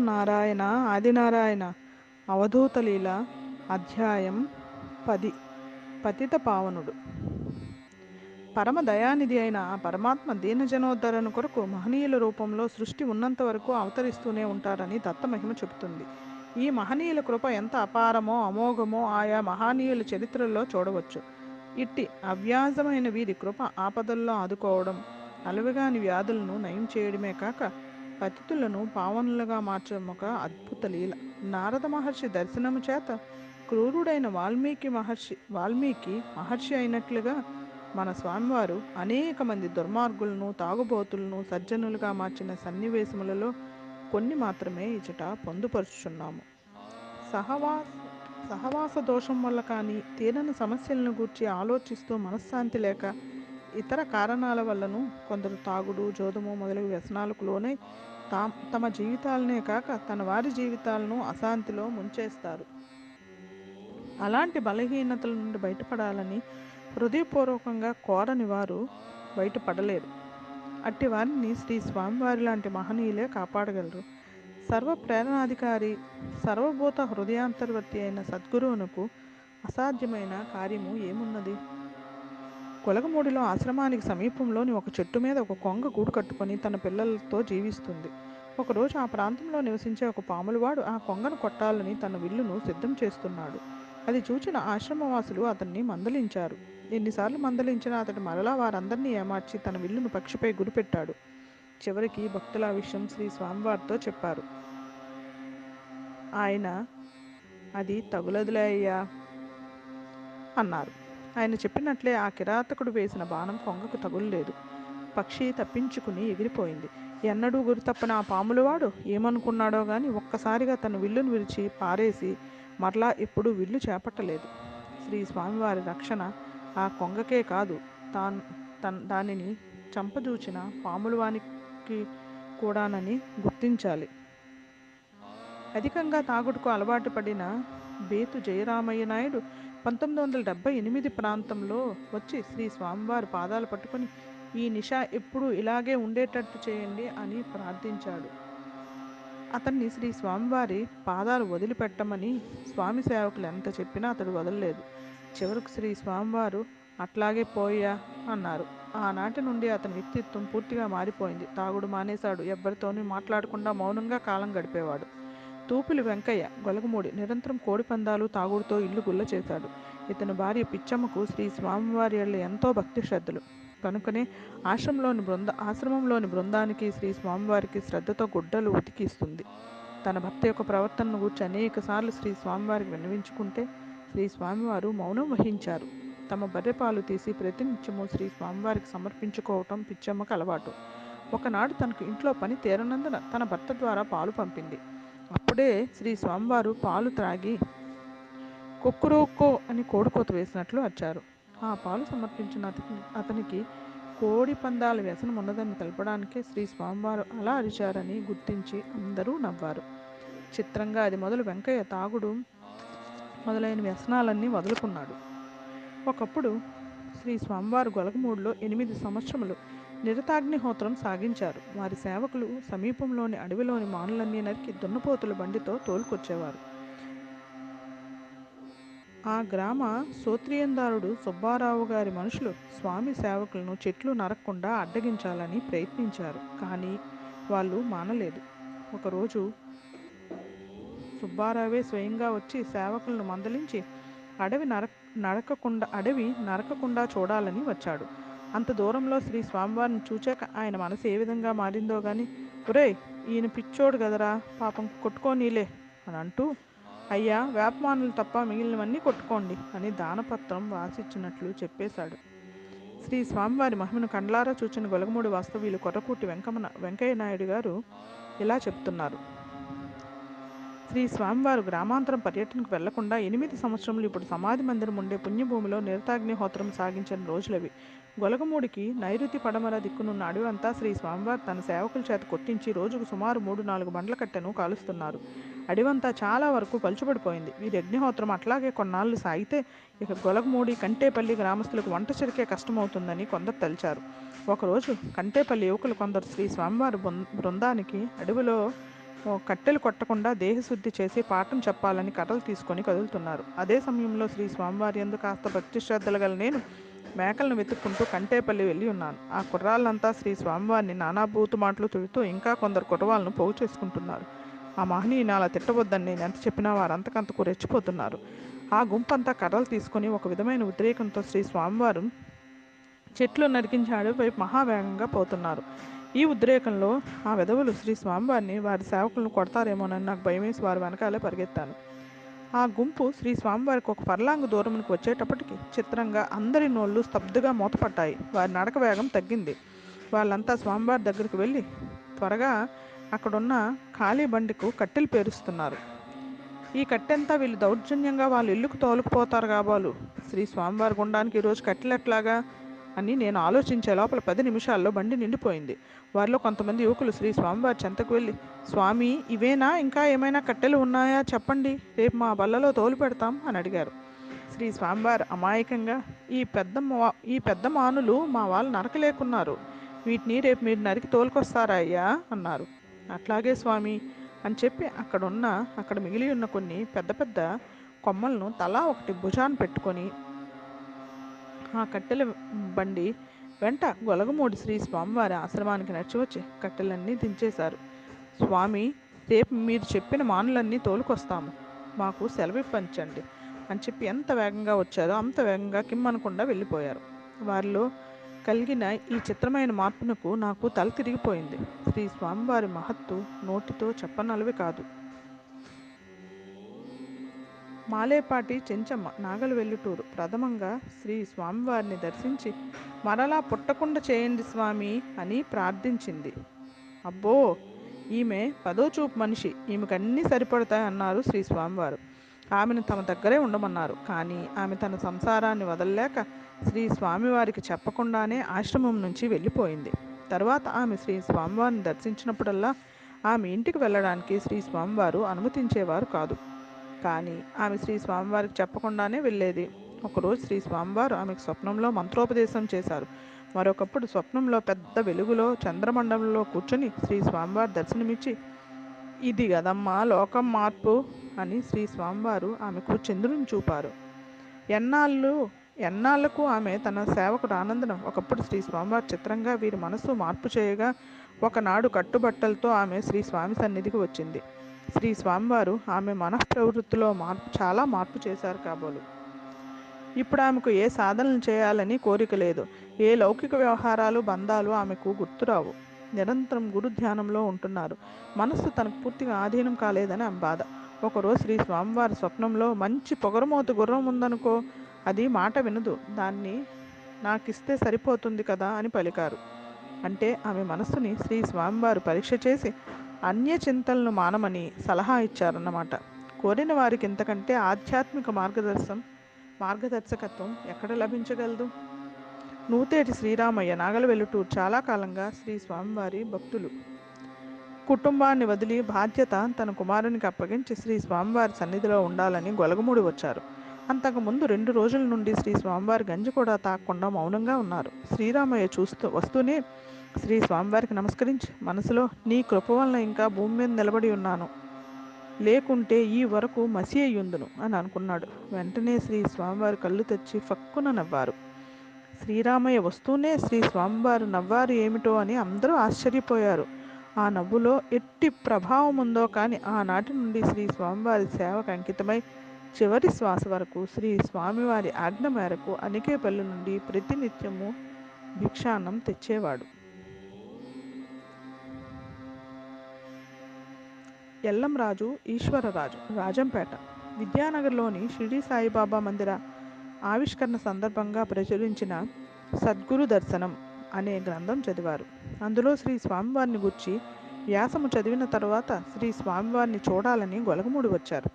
శ్రీమన్నారాయణ ఆదినారాయణ అవధూతలీల అధ్యాయం 10 పతిత పావనుడు. పరమ దయానిధి అయిన ఆ పరమాత్మ దీనజనోద్ధరణ కొరకు మహనీయుల రూపంలో సృష్టి ఉన్నంత వరకు అవతరిస్తూనే ఉంటారని దత్తమహిమ చెబుతుంది. ఈ మహనీయుల కృప ఎంత అపారమో అమోఘమో ఆయా మహనీయుల చరిత్రలో చూడవచ్చు. ఇట్టి అవ్యాజమైన వీరి కృప ఆపదల్లో ఆదుకోవడం, అలవిగాని వ్యాధులను నయం చేయడమే కాక పతితులను పావనులుగా మార్చడం ఒక అద్భుత లీల. నారద మహర్షి దర్శనము చేత క్రూరుడైన వాల్మీకి మహర్షి అయినట్లుగా మన స్వామివారు అనేక మంది దుర్మార్గులను, తాగుబోతులను సజ్జనులుగా మార్చిన సన్నివేశములలో కొన్ని మాత్రమే ఇచట పొందుపరుచుచున్నాము. సహవాస దోషం వల్ల కానీ, తీరని సమస్యలను గూర్చి ఆలోచిస్తూ మనశ్శాంతి లేక, ఇతర కారణాల వల్లను కొందరు తాగుడు, జోదము మొదలగు వ్యసనాలకు లోనై తమ జీవితాలనే కాక తన వారి జీవితాలను అశాంతిలో ముంచేస్తారు. అలాంటి బలహీనతల నుండి బయటపడాలని హృదయపూర్వకంగా కోరని వారు బయటపడలేరు. అట్టి వారిని శ్రీ స్వామివారి లాంటి మహనీయులే కాపాడగలరు. సర్వ ప్రేరణాధికారి, సర్వభూత హృదయాంతర్వర్తి అయిన సద్గురువునకు అసాధ్యమైన కార్యము ఏమున్నది? కొలగమూడిలో ఆశ్రమానికి సమీపంలోని ఒక చెట్టు మీద ఒక కొంగ గూడు కట్టుకొని తన పిల్లలతో జీవిస్తుంది. ఒకరోజు ఆ ప్రాంతంలో నివసించే ఒక పాములవాడు ఆ కొంగను కొట్టాలని తన విల్లును సిద్ధం చేస్తున్నాడు. అది చూచిన ఆశ్రమవాసులు అతన్ని మందలించారు. ఎన్నిసార్లు మందలించినా అతడు మరలా వారందరినీ ఏమార్చి తన విల్లును పక్షిపై గురిపెట్టాడు. చివరికి భక్తుల ఆ విషయం శ్రీ స్వామివారితో చెప్పారు. ఆయన అది తగులదులే అయ్యా అన్నారు. ఆయన చెప్పినట్లే ఆ కిరాతకుడు వేసిన బాణం కొంగకు తగులలేదు. పక్షి తప్పించుకుని ఎగిరిపోయింది. ఎన్నడూ గురి తప్పని ఆ పాములవాడు ఏమనుకున్నాడో గాని ఒక్కసారిగా తన విల్లును విరిచి పారేసి మరలా ఎప్పుడూ విల్లు చేపట్టలేదు. శ్రీ స్వామివారి రక్షణ ఆ కొంగకే కాదు, దానిని చంపజూచిన పాములవానికి కూడానని గుర్తించాలి. అధికంగా తాగుడుకు అలవాటు పడిన బేతు జయరామయ్య నాయుడు 1978 ప్రాంతంలో వచ్చి శ్రీ స్వామివారి పాదాలు పట్టుకొని ఈ నిషా ఎప్పుడూ ఇలాగే ఉండేటట్టు చేయండి అని ప్రార్థించాడు. అతన్ని శ్రీ స్వామివారి పాదాలు వదిలిపెట్టమని స్వామి సేవకులు ఎంత చెప్పినా అతడు వదలలేదు. చివరకు శ్రీ స్వామివారు అట్లాగే పోయా అన్నారు. ఆనాటి నుండి అతని వ్యక్తిత్వం పూర్తిగా మారిపోయింది. తాగుడు మానేశాడు. ఎవ్వరితోనూ మాట్లాడకుండా మౌనంగా కాలం గడిపేవాడు. తూపిలి వెంకయ్య, గొలగమూడి నిరంతరం కోడి పందాలు, తాగుడుతో ఇల్లు గుల్ల చేశాడు. ఇతని భార్య పిచ్చమ్మకు శ్రీ స్వామివారి ఏళ్ళ ఎంతో భక్తి శ్రద్ధలు కనుకనే ఆశ్రమంలోని బృందానికి శ్రీ స్వామివారికి శ్రద్ధతో గుడ్డలు ఉతికిస్తుంది. తన భర్త యొక్క ప్రవర్తనను గూర్చి అనేక సార్లు శ్రీ స్వామివారికి విన్నవించుకుంటే శ్రీ స్వామివారు మౌనం వహించారు. తమ బర్రెపాలు తీసి ప్రతినిత్యము శ్రీ స్వామివారికి సమర్పించుకోవటం పిచ్చమ్మకు అలవాటు. ఒకనాడు తనకు ఇంట్లో పని తీరనందున తన భర్త ద్వారా పాలు పంపింది. అప్పుడే శ్రీ స్వామివారు పాలు త్రాగి కుక్కురోక్కో అని కోడికోత వేసినట్లు వచ్చారు. ఆ పాలు సమర్పించిన అతనికి కోడి పందాల వ్యసనం ఉన్నదని తెలపడానికే శ్రీ స్వామివారు అలా అరిచారని గుర్తించి అందరూ నవ్వారు. చిత్రంగా అది మొదలు వెంకయ్య తాగుడు మొదలైన వ్యసనాలన్నీ వదులుకున్నాడు. ఒకప్పుడు శ్రీ స్వామివారు గొలగమూడిలో 8 సంవత్సరములు నిరతాగ్నిహోత్రం సాగించారు. వారి సేవకులు సమీపంలోని అడవిలోని మానులన్నీ నరికి దున్నపోతుల బండితో తోలుకొచ్చేవారు. ఆ గ్రామ సోత్రియందారుడు సుబ్బారావు గారి మనుషులు స్వామి సేవకులను చెట్లు నరక్కుండా అడ్డగించాలని ప్రయత్నించారు. కానీ వాళ్ళు మానలేదు. ఒకరోజు సుబ్బారావే స్వయంగా వచ్చి సేవకులను మందలించి అడవి నరకకుండా చూడాలని వచ్చాడు. అంత దూరంలో శ్రీ స్వామివారిని చూచాక ఆయన మనసు ఏ విధంగా మారిందో గాని, ఒరేయ్, ఈయన పిచ్చోడు గదరా, పాపం కొట్టుకోనీలే అని అంటూ, అయ్యా, వేపమానులు తప్ప మిగిలినవన్నీ కొట్టుకోండి అని దానపత్రం రాసిచ్చినట్లు చెప్పేశాడు. శ్రీ స్వామివారి మహిమను కండ్లారా చూచిన గొలగమూడి వాస్తవ్యులు కొర్రకూటి వెంకయ్య నాయుడు గారు ఇలా చెప్తున్నారు. శ్రీ స్వామివారు గ్రామాంతరం పర్యటనకు వెళ్లకుండా 8 సంవత్సరములు ఇప్పుడు సమాధి మందిరం ఉండే పుణ్యభూమిలో నిరతాగ్నిహోత్రం సాగించిన రోజులవి. గొలగమూడికి నైరుతి పడమర దిక్కునున్న అడవంతా శ్రీ స్వామివారు తన సేవకుల చేత కొట్టించి రోజుకు సుమారు 3-4 బండ్ల కట్టెను కాలుస్తున్నారు. అడవంతా చాలా వరకు పలుచబడిపోయింది. వీరి అగ్నిహోత్రం అట్లాగే కొన్నాళ్ళు సాగితే ఇక గొలగమూడి, కంటేపల్లి గ్రామస్తులకు వంట చెరికే కష్టమవుతుందని కొందరు తలిచారు. ఒకరోజు కంటేపల్లి యువకులు కొందరు శ్రీ స్వామివారి బృందానికి అడవిలో కట్టెలు కొట్టకుండా దేహశుద్ధి చేసి పాఠం చెప్పాలని కర్రలు తీసుకొని కదులుతున్నారు. అదే సమయంలో శ్రీ స్వామివారి యందు కాస్త భక్తి శ్రద్ధలు గల నేను మేకలను వెతుక్కుంటూ కంటేపల్లి వెళ్ళి ఉన్నాను. ఆ కుర్రాళ్ళంతా శ్రీ స్వామివారిని నానా బూతు మాటలు తిడుతూ ఇంకా కొందరు కుర్రవాళ్ళను పోగు చేసుకుంటున్నారు. ఆ మహనీయుని అలా తిట్టవద్దని నేను ఎంత చెప్పినా వారంతకంతకు రెచ్చిపోతున్నారు. ఆ గుంపంతా కర్రలు తీసుకొని ఒక విధమైన ఉద్రేకంతో శ్రీ స్వామివారు చెట్లు నరికించి అడవి వైపు మహావేగంగా పోతున్నారు. ఈ ఉద్రేకంలో ఆ వెధవులు శ్రీ స్వామివారిని వారి సేవకులను కొడతారేమోనని నాకు భయమేసి వారి వెనకాలే పరిగెత్తాను. ఆ గుంపు శ్రీ స్వామివారికి ఒక ఫర్లాంగు దూరమునికి వచ్చేటప్పటికి చిత్రంగా అందరి నోళ్ళు స్తబ్దుగా మూతపడ్డాయి. వారి నడక వేగం తగ్గింది. వాళ్ళంతా స్వామివారి దగ్గరికి వెళ్ళి త్వరగా అక్కడున్న ఖాళీ బండికు కట్టెలు పేరుస్తున్నారు. ఈ కట్టెంతా వీళ్ళు దౌర్జన్యంగా వాళ్ళ ఇల్లుకు తోలుకుపోతారు కాబోలు. శ్రీ స్వామివారి గుండానికి ఈరోజు కట్టెలెట్లాగా అని నేను ఆలోచించే లోపల 10 నిమిషాల్లో బండి నిండిపోయింది. వారిలో కొంతమంది యువకులు శ్రీ స్వామివారి చెంతకు వెళ్ళి, స్వామి ఇవేనా, ఇంకా ఏమైనా కట్టెలు ఉన్నాయా చెప్పండి, రేపు మా బల్లలో తోలు పెడతాం అని అడిగారు. శ్రీ స్వామివారు అమాయకంగా, ఈ పెద్ద మానులు మా వాళ్ళు నరకలేకున్నారు, వీటిని రేపు మీరు నరికి తోలుకొస్తారా అయ్యా అన్నారు. అట్లాగే స్వామి అని చెప్పి అక్కడ మిగిలి ఉన్న కొన్ని పెద్ద పెద్ద కొమ్మలను తలా ఒకటి భుజాన పెట్టుకొని ఆ కట్టెల బండి వెంట గొలగమూడి శ్రీ స్వామివారి ఆశ్రమానికి నడిచి వచ్చి కట్టెలన్నీ దించేశారు. స్వామి రేపు మీరు చెప్పిన మానులన్నీ తోలుకొస్తాము, మాకు సెలవిప్పించండి అని చెప్పి ఎంత వేగంగా వచ్చారో అంత వేగంగా కిమ్మనకుండా వెళ్ళిపోయారు. వారిలో కలిగిన ఈ చిత్రమైన మార్పునకు నాకు తల తిరిగిపోయింది. శ్రీ స్వామివారి మహత్తు నోటితో చెప్పనలవి కాదు. మాలేపాటి చెంచమ్మ నాగలవెల్లుటూరు ప్రథమంగా శ్రీ స్వామివారిని దర్శించి మరలా పుట్టకుండా చేయండి స్వామి అని ప్రార్థించింది. అబ్బో, ఈమె 10వ చూపు మనిషి, ఈమెకన్నీ సరిపడతాయి అన్నారు శ్రీ స్వామివారు. ఆమెను తమ దగ్గరే ఉండమన్నారు. కానీ ఆమె తన సంసారాన్ని వదలలేక శ్రీ స్వామివారికి చెప్పకుండానే ఆశ్రమం నుంచి వెళ్ళిపోయింది. తర్వాత ఆమె శ్రీ స్వామివారిని దర్శించినప్పుడల్లా ఆమె ఇంటికి వెళ్ళడానికి శ్రీ స్వామివారు అనుమతించేవారు కాదు. కానీ ఆమె శ్రీ స్వామివారికి చెప్పకుండానే వెళ్ళేది. ఒకరోజు శ్రీ స్వామివారు ఆమెకు స్వప్నంలో మంత్రోపదేశం చేశారు. మరొకప్పుడు స్వప్నంలో పెద్ద వెలుగులో చంద్రమండలంలో కూర్చొని శ్రీ స్వామివారు దర్శనమిచ్చి, ఇది గదమ్మా లోకం మార్పు అని శ్రీ స్వామివారు ఆమెకు చంద్రుని చూపారు. ఎన్నాళ్లకు ఆమె తన సేవకుడు ఆనందనం ఒకప్పుడు శ్రీ స్వామివారు చిత్రంగా వీరి మనసు మార్పు చేయగా ఒకనాడు కట్టుబట్టలతో ఆమె శ్రీ స్వామి సన్నిధికి వచ్చింది. శ్రీ స్వామివారు ఆమె మనఃప్రవృత్తిలో చాలా మార్పు చేశారు కాబోలు. ఇప్పుడు ఆమెకు ఏ సాధనలు చేయాలని కోరిక లేదు. ఏ లౌకిక వ్యవహారాలు బంధాలు ఆమెకు గుర్తురావు. నిరంతరం గురు ధ్యానంలో ఉంటున్నారు. మనస్సు తనకు పూర్తిగా ఆధీనం కాలేదని ఆమె బాధ. ఒకరోజు శ్రీ స్వామివారి స్వప్నంలో మంచి పొగరమోతు గుర్రం ఉందనుకో, అది మాట వినదు, దాన్ని నాకిస్తే సరిపోతుంది కదా అని పలికారు. అంటే ఆమె మనస్సుని శ్రీ స్వామివారు పరీక్ష చేసి అన్య చింతలను మానమని సలహా ఇచ్చారన్నమాట. కోరిన వారికి ఇంతకంటే ఆధ్యాత్మిక మార్గదర్శకత్వం ఎక్కడ లభించగలదు? నూతేటి శ్రీరామయ్య నాగలవెల్లుటూరు చాలా కాలంగా శ్రీ స్వామివారి భక్తులు. కుటుంబాన్ని వదిలి బాధ్యత తన కుమారునికి అప్పగించి శ్రీ స్వామివారి సన్నిధిలో ఉండాలని గొలగమూడి వచ్చారు. అంతకుముందు 2 రోజుల నుండి శ్రీ స్వామివారి గంజి కూడా తాకకుండా మౌనంగా ఉన్నారు. శ్రీరామయ్య వస్తూనే శ్రీ స్వామివారికి నమస్కరించి మనసులో, నీ కృప వలన ఇంకా భూమి మీద నిలబడి ఉన్నాను, లేకుంటే ఈ వరకు మసి అయ్యుందును అని అనుకున్నాడు. వెంటనే శ్రీ స్వామివారి కళ్ళు తెచ్చి ఫక్కున నవ్వారు. శ్రీరామయ్య వస్తూనే శ్రీ స్వామివారు నవ్వారు ఏమిటో అని అందరూ ఆశ్చర్యపోయారు. ఆ నవ్వులో ఎట్టి ప్రభావం ఉందో కానీ ఆనాటి నుండి శ్రీ స్వామివారి సేవకు అంకితమై చివరి శ్వాస వరకు శ్రీ స్వామివారి ఆజ్ఞ మేరకు అనికేపల్లి నుండి ప్రతినిత్యము భిక్షాన్నం తెచ్చేవాడు. ఎల్లంరాజు ఈశ్వరరాజు, రాజంపేట, విద్యానగర్లోని షిరిడి సాయిబాబా మందిర ఆవిష్కరణ సందర్భంగా ప్రచురించిన సద్గురు దర్శనం అనే గ్రంథం చదివారు. అందులో శ్రీ స్వామివారిని గురించి వ్యాసము చదివిన తర్వాత శ్రీ స్వామివారిని చూడాలని గొలగమూడి వచ్చారు.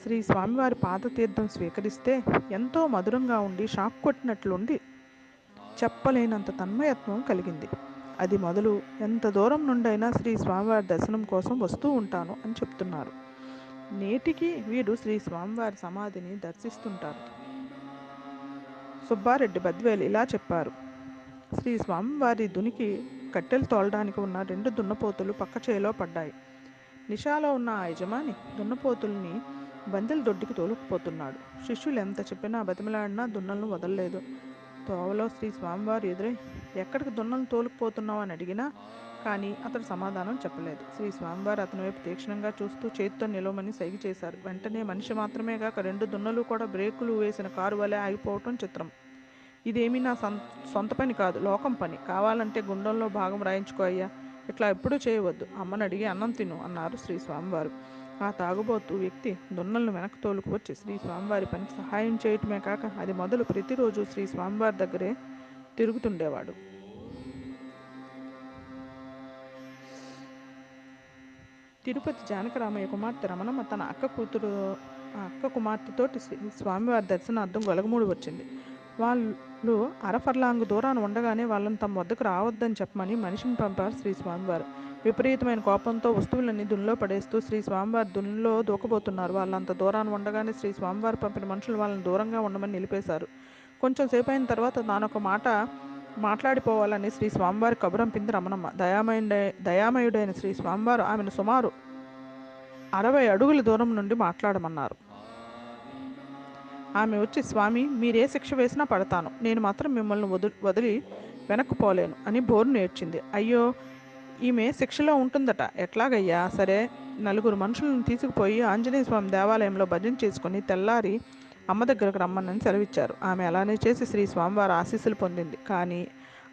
శ్రీ స్వామివారి పాదతీర్థం స్వీకరిస్తే ఎంతో మధురంగా ఉండి షాక్ కొట్టినట్లుండి చెప్పలేనంత తన్మయత్వం కలిగింది. అది మొదలు ఎంత దూరం నుండైనా శ్రీ స్వామివారి దర్శనం కోసం వస్తూ ఉంటాను అని చెప్తున్నారు. నేటికి వీరు శ్రీ స్వామివారి సమాధిని దర్శిస్తుంటారు. సుబ్బారెడ్డి బద్వేలు ఇలా చెప్పారు. శ్రీ స్వామివారి దునికి కట్టెలు తోలడానికి ఉన్న 2 దున్నపోతులు పక్క చేలో పడ్డాయి. నిషాలో ఉన్న ఆ యజమాని దున్నపోతుల్ని బందెల దొడ్డికి తోలుకుపోతున్నాడు. శిష్యులు ఎంత చెప్పినా బతిమలాడినా దున్నలను వదలలేదు. తోవలో శ్రీ స్వామివారు ఎదురై ఎక్కడికి దున్నలను తోలుకుపోతున్నావు అని అడిగినా కానీ అతడు సమాధానం చెప్పలేదు. శ్రీ స్వామివారు అతని వైపు తీక్షణంగా చూస్తూ చేతితో నిలవమని సైగ చేశారు. వెంటనే మనిషి మాత్రమే కాక 2 దున్నలు కూడా బ్రేకులు వేసిన కారు వలె ఆగిపోవటం చిత్రం. ఇదేమీ నా సొంత పని కాదు, లోకం పని. కావాలంటే గుండంలో భాగం రాయించుకో అయ్యా, ఇట్లా ఎప్పుడూ చేయవద్దు. అమ్మని అడిగి అన్నం తిను అన్నారు శ్రీ స్వామివారు. ఆ తాగుబోతు వ్యక్తి దున్నలను వెనక్కి తోలుకు వచ్చి శ్రీ స్వామివారి పనికి సహాయం చేయటమే కాక అది మొదలు ప్రతిరోజు శ్రీ స్వామివారి దగ్గరే తిరుగుతుండేవాడు. తిరుపతి జానకరామయ్య కుమార్తె రమణమ్మ తన అక్క కుమార్తెతోటి స్వామివారి దర్శనార్థం గొలగమూడి వచ్చింది. వాళ్ళు అరఫర్లాంగు దూరాన ఉండగానే వాళ్ళని తమ వద్దకు రావద్దని చెప్పమని మనిషిని పంపారు శ్రీ స్వామివారు. విపరీతమైన కోపంతో వస్తువులన్నీ దునిలో పడేస్తూ శ్రీ స్వామివారి దునిలో దూకబోతున్నారు. వాళ్ళంత దూరాన ఉండగానే శ్రీ స్వామివారు పంపిన మనుషులు వాళ్ళని దూరంగా ఉండమని నిలిపేశారు. కొంచెం సేపు అయిన తర్వాత తానొక మాట మాట్లాడిపోవాలని శ్రీ స్వామివారి కబురంపింది రమణమ్మ. దయామయుడైన శ్రీ స్వామివారు ఆమెను సుమారు 60 అడుగుల దూరం నుండి మాట్లాడమన్నారు. ఆమె వచ్చి, స్వామి, మీరే శిక్ష వేసినా పడతాను, నేను మాత్రం మిమ్మల్ని వదిలి వెనక్కు పోలేను అని బోరు నేర్చింది. అయ్యో, ఈమె శిక్షలో ఉంటుందట, ఎట్లాగయ్యా? సరే, 4 మనుషులను తీసుకుపోయి ఆంజనేయ స్వామి దేవాలయంలో భజన చేసుకుని తెల్లారి అమ్మ దగ్గరకు రమ్మని సెలవిచ్చారు. ఆమె అలానే చేసి శ్రీ స్వామివారి ఆశీస్సులు పొందింది. కానీ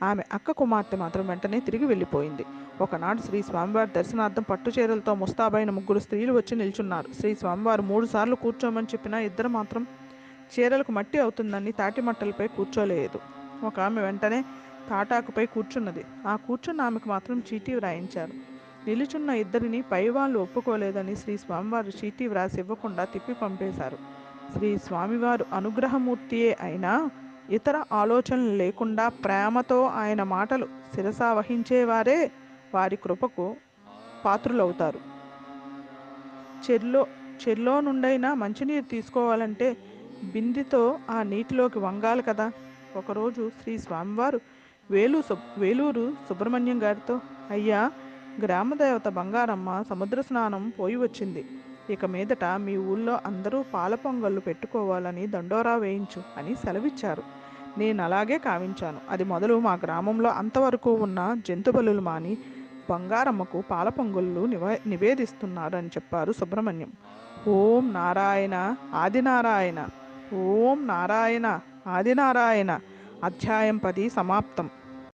ఆమె అక్క కుమార్తె మాత్రం వెంటనే తిరిగి వెళ్ళిపోయింది. ఒకనాడు శ్రీ స్వామివారి దర్శనార్థం పట్టు చీరలతో ముస్తాబైన 3 స్త్రీలు వచ్చి నిల్చున్నారు. శ్రీ స్వామివారు 3 సార్లు కూర్చోమని చెప్పినా ఇద్దరు మాత్రం చీరలకు మట్టి అవుతుందని తాటి మట్టలపై కూర్చోలేదు. ఒక ఆమె వెంటనే తాటాకుపై కూర్చున్నది. ఆ కూర్చున్న ఆమెకు మాత్రం చీటీ వ్రాయించారు. నిలుచున్న ఇద్దరిని పైవాళ్ళు ఒప్పుకోలేదని శ్రీ స్వామివారు చీటీ వ్రాసి ఇవ్వకుండా తిప్పి పంపేశారు. శ్రీ స్వామివారు అనుగ్రహమూర్తియే అయినా ఇతర ఆలోచనలు లేకుండా ప్రేమతో ఆయన మాటలు శిరసావహించేవారే వారి కృపకు పాత్రులవుతారు. చెర్లో నుండైనా మంచినీరు తీసుకోవాలంటే బిందెతో ఆ నీటిలోకి వంగాలి కదా. ఒకరోజు శ్రీ స్వామివారు వేలూరు సుబ్రహ్మణ్యం గారితో, అయ్యా, గ్రామదేవత బంగారమ్మ సముద్ర స్నానం పోయి వచ్చింది. ఇక మీదట మీ ఊళ్ళో అందరూ పాల పొంగళ్ళు పెట్టుకోవాలని దండోరా వేయించు అని సెలవిచ్చారు. నేను అలాగే కావించాను. అది మొదలు మా గ్రామంలో అంతవరకు ఉన్న జంతుబలులు మాని బంగారమ్మకు పాల పొంగళ్ళు నివేదిస్తున్నారని చెప్పారు సుబ్రహ్మణ్యం. ఓం నారాయణ ఆదినారాయణ, ఓం నారాయణ ఆదినారాయణ. అధ్యాయం 10 సమాప్తం.